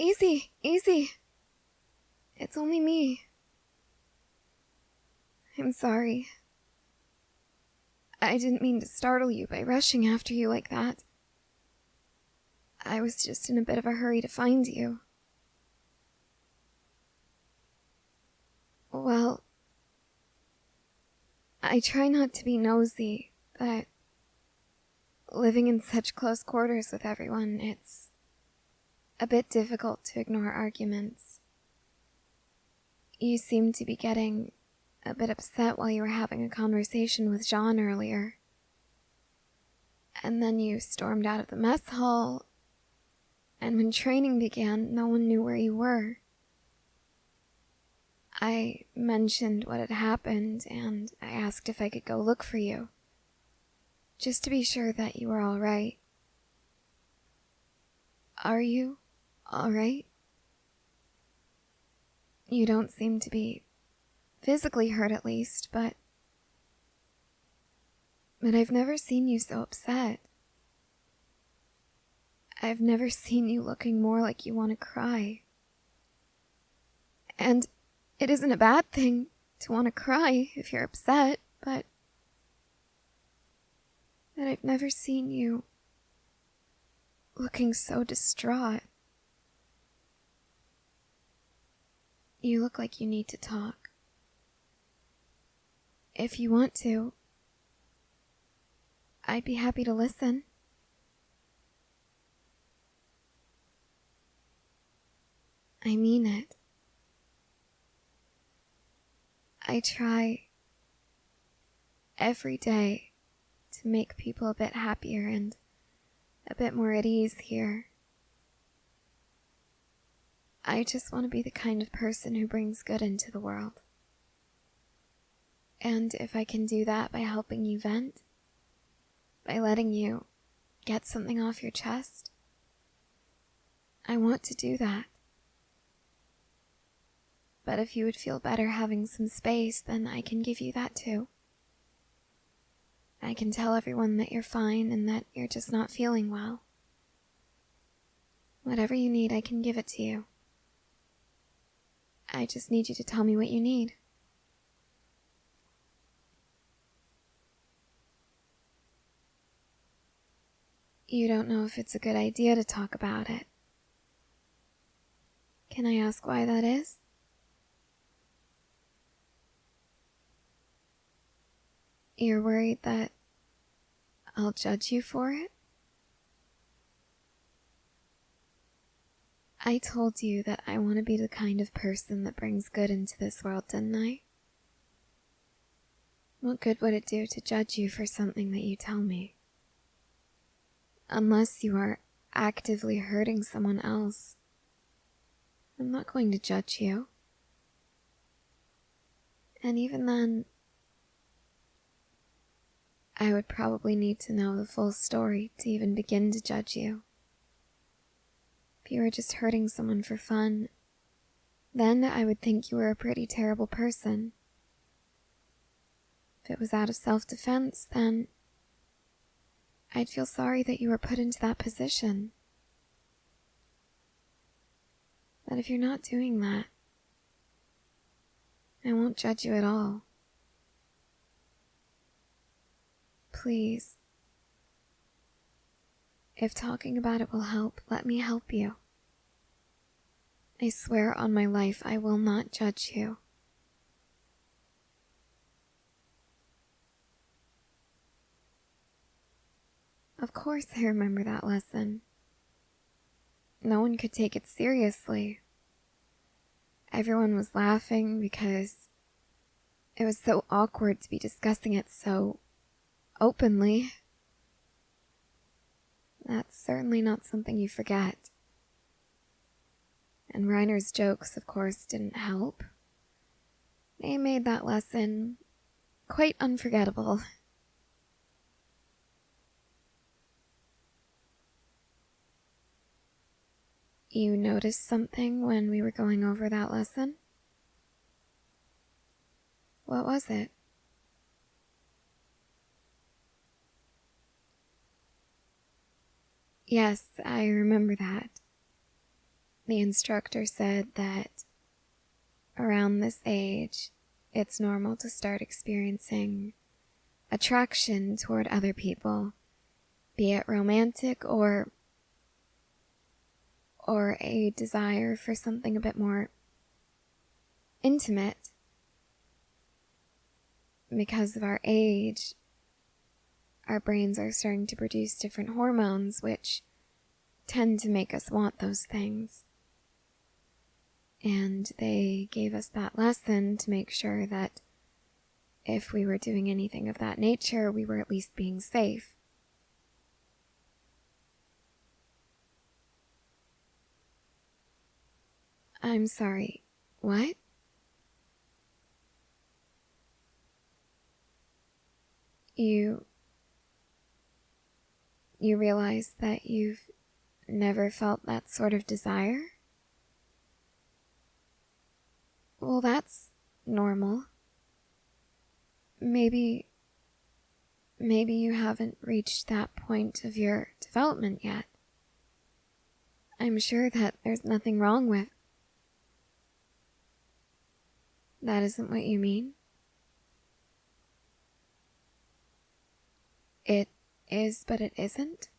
Easy, easy. It's only me. I'm sorry. I didn't mean to startle you by rushing after you like that. I was just in a bit of a hurry to find you. Well, I try not to be nosy, but living in such close quarters with everyone, it's a bit difficult to ignore arguments. You seemed to be getting a bit upset while you were having a conversation with Jon earlier. And then you stormed out of the mess hall, and when training began, no one knew where you were. I mentioned what had happened, and I asked if I could go look for you, just to be sure that you were all right. Are you all right? You don't seem to be physically hurt, at least, but I've never seen you so upset. I've never seen you looking more like you want to cry. And it isn't a bad thing to want to cry if you're upset, but I've never seen you looking so distraught. You look like you need to talk. If you want to, I'd be happy to listen. I mean it. I try every day to make people a bit happier and a bit more at ease here. I just want to be the kind of person who brings good into the world. And if I can do that by helping you vent, by letting you get something off your chest, I want to do that. But if you would feel better having some space, then I can give you that too. I can tell everyone that you're fine and that you're just not feeling well. Whatever you need, I can give it to you. I just need you to tell me what you need. You don't know if it's a good idea to talk about it. Can I ask why that is? You're worried that I'll judge you for it? I told you that I want to be the kind of person that brings good into this world, didn't I? What good would it do to judge you for something that you tell me? Unless you are actively hurting someone else, I'm not going to judge you. And even then, I would probably need to know the full story to even begin to judge you. If you were just hurting someone for fun, then I would think you were a pretty terrible person. If it was out of self-defense, then I'd feel sorry that you were put into that position. But if you're not doing that, I won't judge you at all. Please, if talking about it will help, let me help you. I swear on my life I will not judge you. Of course I remember that lesson. No one could take it seriously. Everyone was laughing because it was so awkward to be discussing it so openly. That's certainly not something you forget. And Reiner's jokes, of course, didn't help. They made that lesson quite unforgettable. You noticed something when we were going over that lesson? What was it? Yes, I remember that. the instructor said that around this age, it's normal to start experiencing attraction toward other people, be it romantic or a desire for something a bit more intimate. Because of our age, our brains are starting to produce different hormones which tend to make us want those things. And they gave us that lesson to make sure that if we were doing anything of that nature, we were at least being safe. I'm sorry, what? You realize that you've never felt that sort of desire? Well, that's normal. Maybe you haven't reached that point of your development yet. I'm sure that there's nothing wrong with... That isn't what you mean? It is, but it isn't?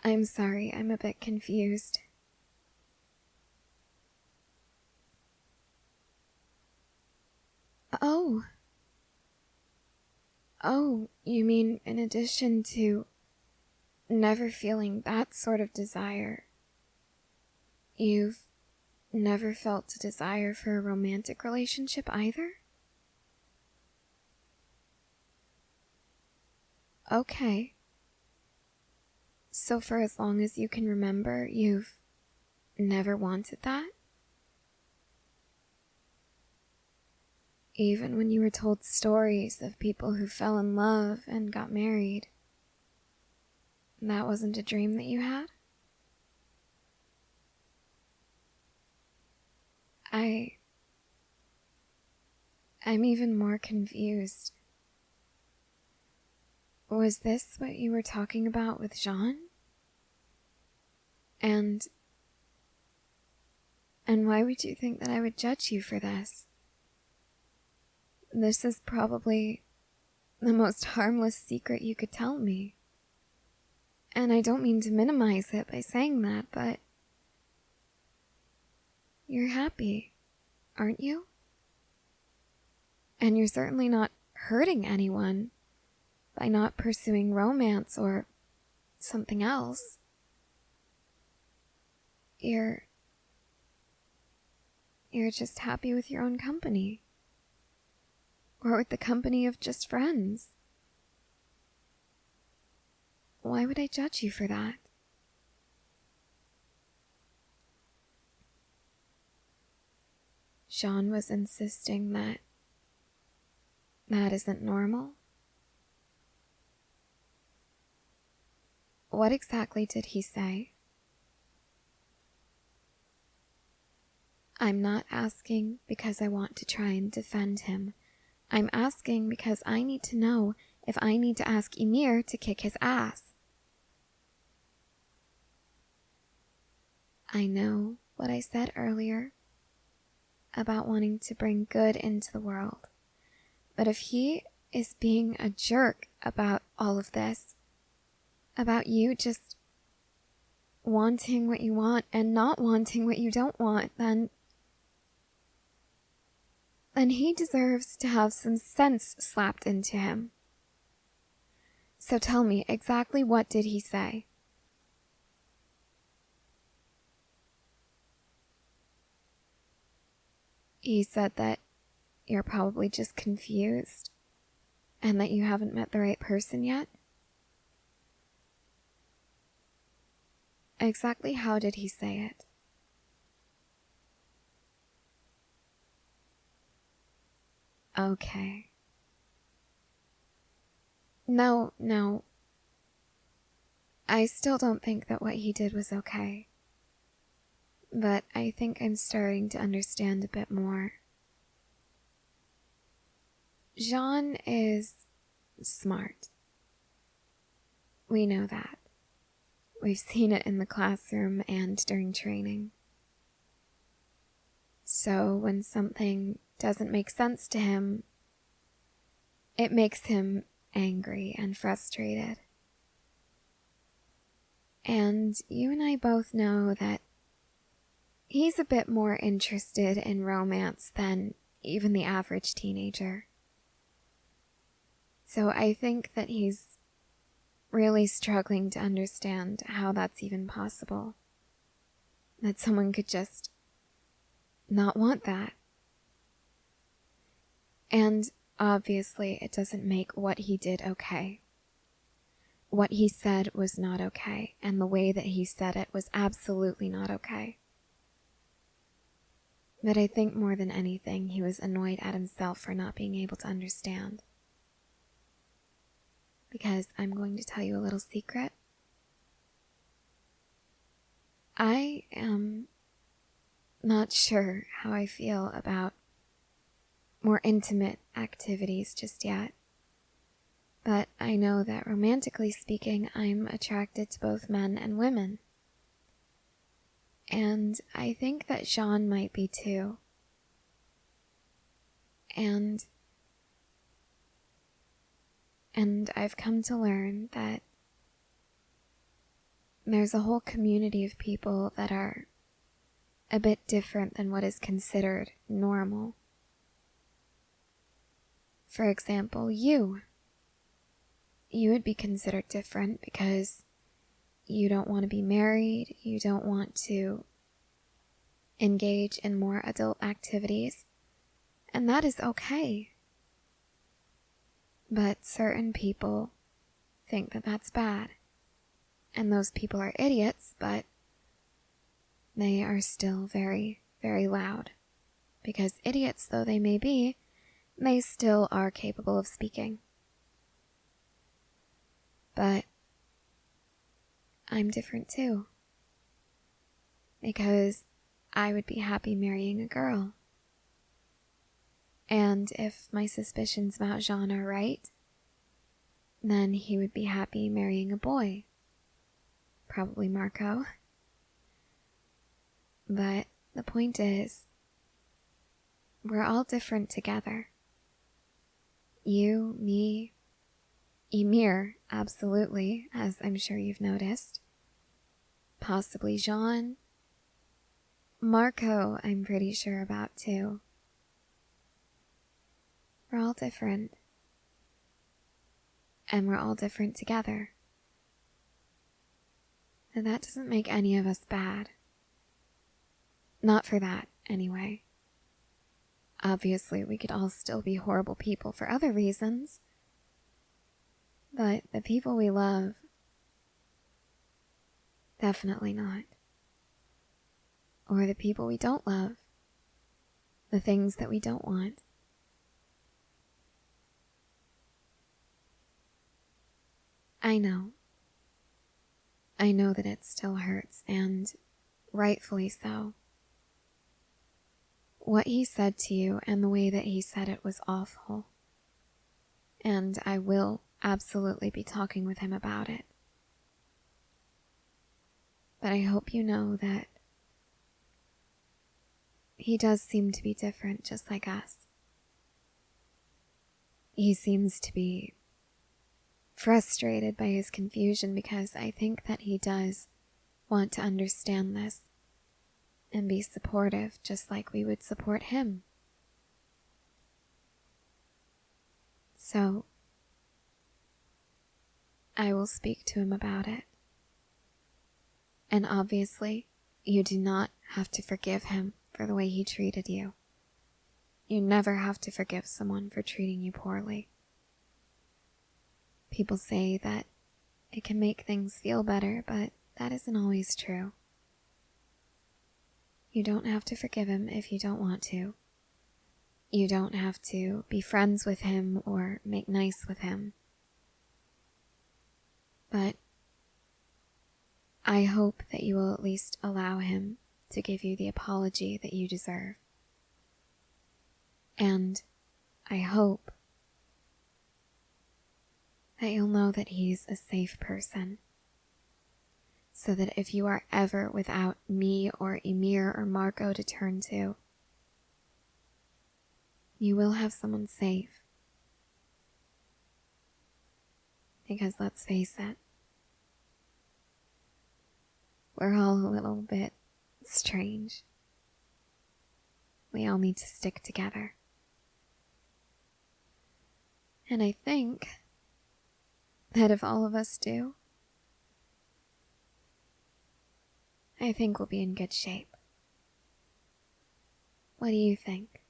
I'm sorry, I'm a bit confused. Oh, you mean in addition to never feeling that sort of desire, you've never felt a desire for a romantic relationship either? Okay. So for as long as you can remember, you've never wanted that? Even when you were told stories of people who fell in love and got married, that wasn't a dream that you had? I'm even more confused. Was this what you were talking about with Jon? And why would you think that I would judge you for this? This is probably the most harmless secret you could tell me. And I don't mean to minimize it by saying that, but you're happy, aren't you? And you're certainly not hurting anyone by not pursuing romance or something else. You're just happy with your own company. Or with the company of just friends. Why would I judge you for that? Jon was insisting that isn't normal. What exactly did he say? I'm not asking because I want to try and defend him. I'm asking because I need to know if I need to ask Ymir to kick his ass. I know what I said earlier about wanting to bring good into the world. But if he is being a jerk about all of this, about you just wanting what you want and not wanting what you don't want, then he deserves to have some sense slapped into him. So tell me, exactly what did he say? He said that you're probably just confused and that you haven't met the right person yet? Exactly how did he say it? Okay. No. I still don't think that what he did was okay. But I think I'm starting to understand a bit more. Jon is smart. We know that. We've seen it in the classroom and during training. So when something doesn't make sense to him, it makes him angry and frustrated. And you and I both know that he's a bit more interested in romance than even the average teenager. So I think that he's really struggling to understand how that's even possible. That someone could just not want that. And obviously it doesn't make what he did okay. What he said was not okay, and the way that he said it was absolutely not okay. But I think more than anything, he was annoyed at himself for not being able to understand. Because I'm going to tell you a little secret. I am not sure how I feel about more intimate activities just yet. But I know that romantically speaking, I'm attracted to both men and women. And I think that Jon might be too. And I've come to learn that there's a whole community of people that are a bit different than what is considered normal. For example, you would be considered different because you don't want to be married, you don't want to engage in more adult activities, and that is okay. But certain people think that that's bad, and those people are idiots, but they are still very, very loud, because idiots though they may be, they still are capable of speaking. But I'm different too, because I would be happy marrying a girl. And if my suspicions about Jon are right, then he would be happy marrying a boy. Probably Marco. But the point is, we're all different together. You, me, Ymir, absolutely, as I'm sure you've noticed. Possibly Jon. Marco, I'm pretty sure about too. We're all different. And we're all different together. And that doesn't make any of us bad. Not for that, anyway. Obviously, we could all still be horrible people for other reasons. But the people we love, definitely not. Or the people we don't love, the things that we don't want. I know. I know that it still hurts, and rightfully so. What he said to you and the way that he said it was awful. And I will absolutely be talking with him about it. But I hope you know that he does seem to be different, just like us. He seems to be frustrated by his confusion because I think that he does want to understand this and be supportive just like we would support him. So, I will speak to him about it. And obviously, you do not have to forgive him for the way he treated you. You never have to forgive someone for treating you poorly. People say that it can make things feel better, but that isn't always true. You don't have to forgive him if you don't want to. You don't have to be friends with him or make nice with him. But I hope that you will at least allow him to give you the apology that you deserve. And I hope that you'll know that he's a safe person. so that if you are ever without me or Ymir or Marco to turn to, you will have someone safe. Because let's face it, we're all a little bit strange. We all need to stick together. And I think that if all of us do, I think we'll be in good shape. What do you think?